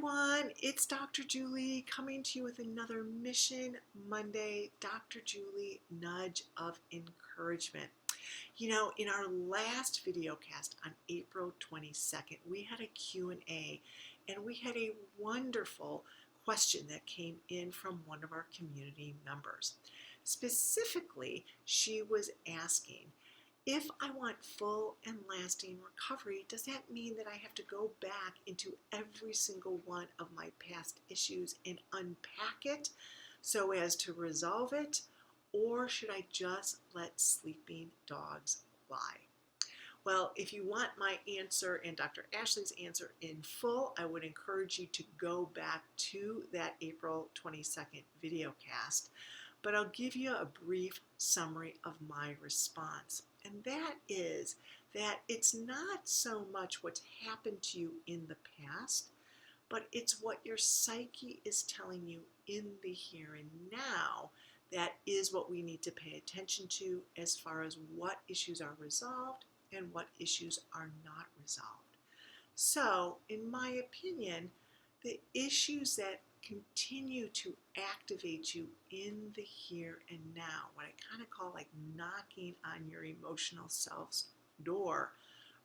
everyone, it's Dr. Julie coming to you with another Mission Monday Dr. Julie Nudge of Encouragement. You know, in our last video cast on April 22nd, we had a Q&A and we had a wonderful question that came in from one of our community members. Specifically, she was asking, if I want full and lasting recovery, does that mean that I have to go back into every single one of my past issues and unpack it so as to resolve it? Or should I just let sleeping dogs lie? Well, if you want my answer and Dr. Ashley's answer in full, I would encourage you to go back to that April 22nd video cast. But I'll give you a brief summary of my response. And that is that it's not so much what's happened to you in the past, but it's what your psyche is telling you in the here and now that is what we need to pay attention to as far as what issues are resolved and what issues are not resolved. So, in my opinion, the issues that continue to activate you in the here and now, what I kind of call like knocking on your emotional self's door,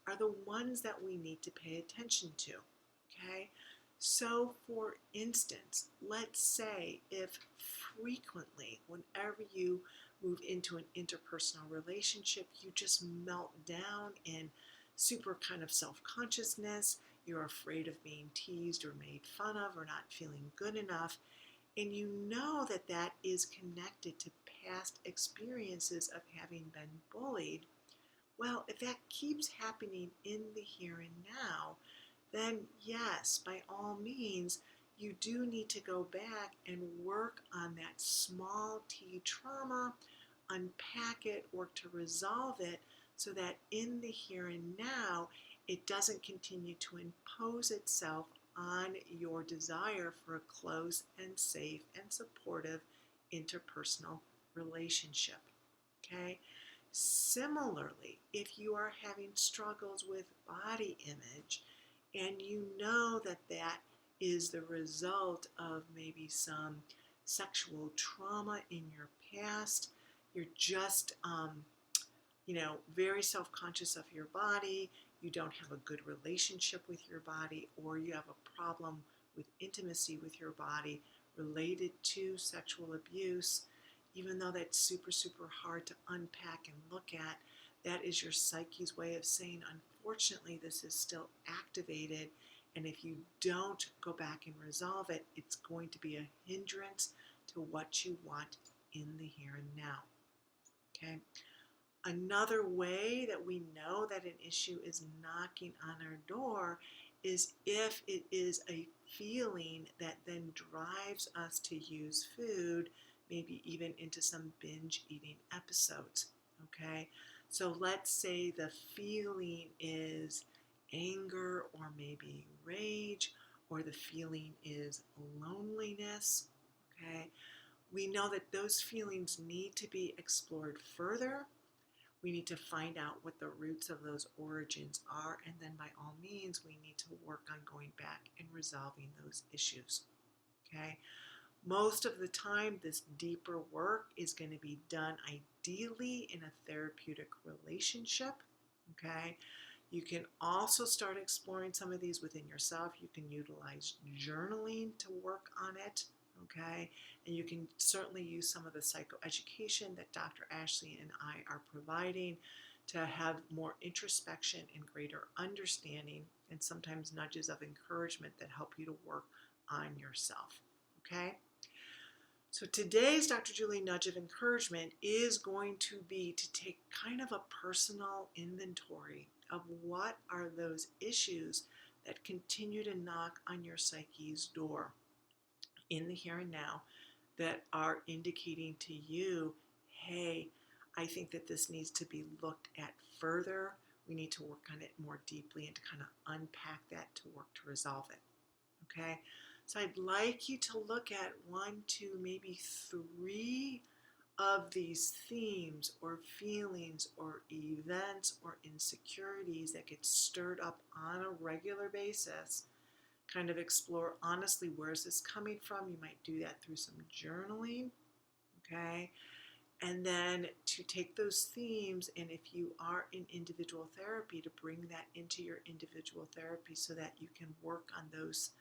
are the ones that we need to pay attention to, okay? So, for instance, let's say if frequently, whenever you move into an interpersonal relationship, you just melt down in super kind of self-consciousness, you're afraid of being teased or made fun of or not feeling good enough, and you know that that is connected to past experiences of having been bullied. Well, if that keeps happening in the here and now, then yes, by all means, you do need to go back and work on that small t trauma, unpack it, work to resolve it so that in the here and now, it doesn't continue to impose itself on your desire for a close and safe and supportive interpersonal relationship. Okay? Similarly, if you are having struggles with body image and you know that that is the result of maybe some sexual trauma in your past, you're just very self-conscious of your body, you don't have a good relationship with your body, or you have a problem with intimacy with your body related to sexual abuse, even though that's super, super hard to unpack and look at, that is your psyche's way of saying, unfortunately, this is still activated, and if you don't go back and resolve it, it's going to be a hindrance to what you want in the here and now. Okay? Another way that we know that an issue is knocking on our door is if it is a feeling that then drives us to use food, maybe even into some binge eating episodes, okay? So let's say the feeling is anger or maybe rage, or the feeling is loneliness, okay? We know that those feelings need to be explored further. We need to find out what the roots of those origins are, and then by all means, we need to work on going back and resolving those issues, okay? Most of the time, this deeper work is going to be done ideally in a therapeutic relationship, okay? You can also start exploring some of these within yourself. You can utilize journaling to work on it, okay? And you can certainly use some of the psychoeducation that Dr. Ashley and I are providing to have more introspection and greater understanding, and sometimes nudges of encouragement that help you to work on yourself, okay? So today's Dr. Julie Nudge of Encouragement is going to be to take kind of a personal inventory of what are those issues that continue to knock on your psyche's door in the here and now that are indicating to you, hey, I think that this needs to be looked at further. We need to work on it more deeply and to kind of unpack that to work to resolve it, okay? So I'd like you to look at 1, 2, maybe 3 of these themes or feelings or events or insecurities that get stirred up on a regular basis, kind of explore honestly, where's this coming from? You might do that through some journaling, okay? And then to take those themes, and if you are in individual therapy, to bring that into your individual therapy so that you can work on those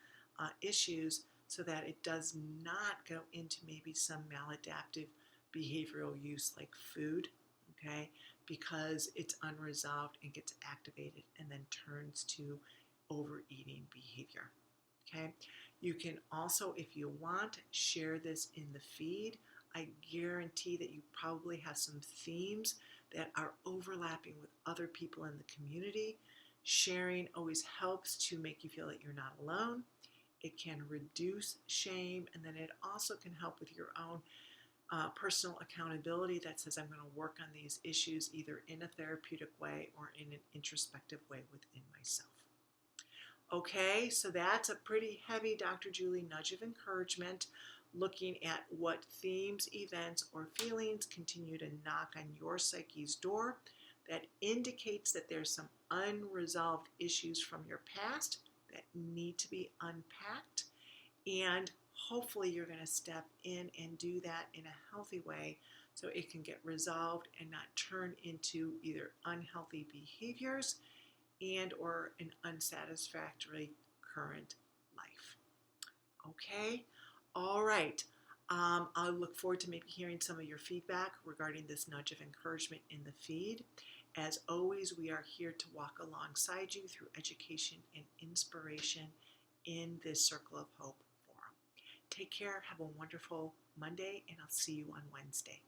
issues so that it does not go into maybe some maladaptive behavioral use like food, okay? Because it's unresolved and gets activated and then turns to overeating behavior, okay? You can also, if you want, share this in the feed. I guarantee that you probably have some themes that are overlapping with other people in the community. Sharing always helps to make you feel that you're not alone. It can reduce shame, and then it also can help with your own personal accountability that says, I'm going to work on these issues either in a therapeutic way or in an introspective way within myself. Okay, so that's a pretty heavy Dr. Julie nudge of encouragement, looking at what themes, events, or feelings continue to knock on your psyche's door that indicates that there's some unresolved issues from your past that need to be unpacked. And hopefully you're going to step in and do that in a healthy way so it can get resolved and not turn into either unhealthy behaviors and or an unsatisfactory current life. Okay? All right. I look forward to maybe hearing some of your feedback regarding this nudge of encouragement in the feed. As always, we are here to walk alongside you through education and inspiration in this Circle of Hope forum. Take care. Have a wonderful Monday, and I'll see you on Wednesday.